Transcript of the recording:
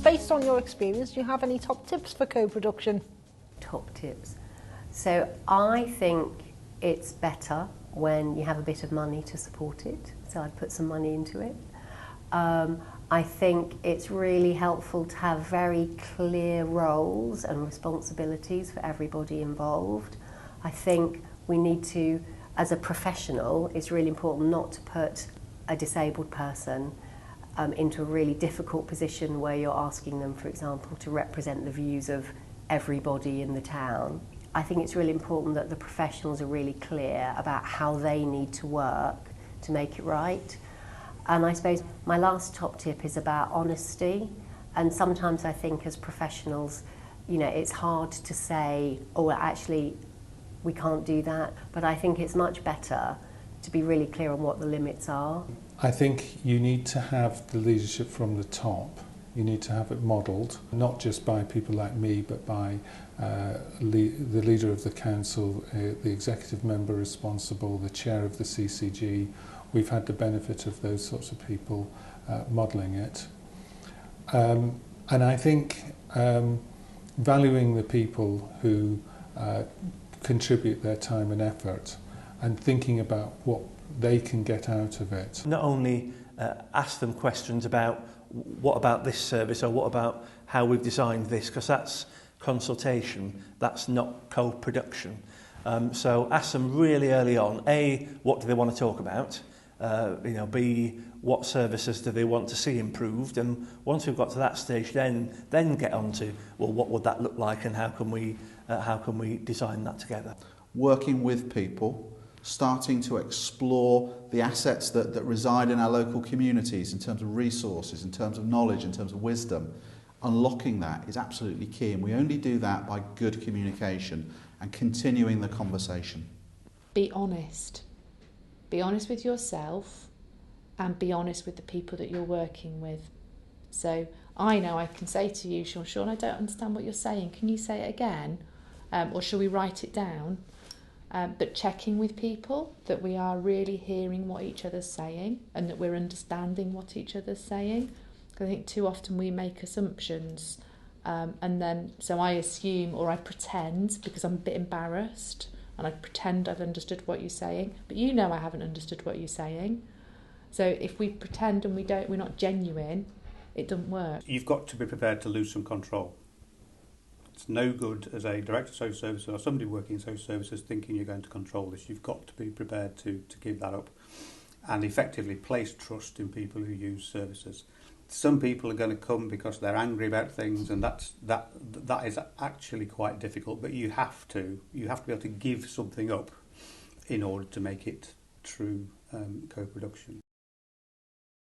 based on your experience, do you have any top tips for co-production? Top tips. So I think it's better when you have a bit of money to support it. So I'd put some money into it. I think it's really helpful to have very clear roles and responsibilities for everybody involved. I think we need to, as a professional, it's really important not to put a disabled person into a really difficult position where you're asking them, for example, to represent the views of everybody in the town. I think it's really important that the professionals are really clear about how they need to work to make it right. And I suppose my last top tip is about honesty. And sometimes I think as professionals, you know, it's hard to say, oh, actually, we can't do that. But I think it's much better to be really clear on what the limits are. I think you need to have the leadership from the top. You need to have it modelled, not just by people like me, but by the leader of the council, the executive member responsible, the chair of the CCG. We've had the benefit of those sorts of people modelling it. And I think valuing the people who contribute their time and effort and thinking about what they can get out of it. Not only ask them questions about what about this service or what about how we've designed this, because that's consultation, that's not co-production. So ask them really early on, A, what do they want to talk about? B, what services do they want to see improved? And once we've got to that stage, then get on to, well, what would that look like and how can we design that together? Working with people, starting to explore the assets that reside in our local communities in terms of resources, in terms of knowledge, in terms of wisdom. Unlocking that is absolutely key, and we only do that by good communication and continuing the conversation. Be honest. Be honest with yourself and be honest with the people that you're working with. So I know I can say to you, Sean, I don't understand what you're saying. Can you say it again? Or shall we write it down? But checking with people that we are really hearing what each other's saying and that we're understanding what each other's saying. Because I think too often we make assumptions and then so I assume or I pretend because I'm a bit embarrassed and I pretend I've understood what you're saying, but you know I haven't understood what you're saying. So if we pretend and we're not genuine, it doesn't work. You've got to be prepared to lose some control. It's no good as a director of social services or somebody working in social services thinking you're going to control this. You've got to be prepared to give that up and effectively place trust in people who use services. Some people are going to come because they're angry about things, and that is actually quite difficult. But you have to be able to give something up in order to make it true co-production.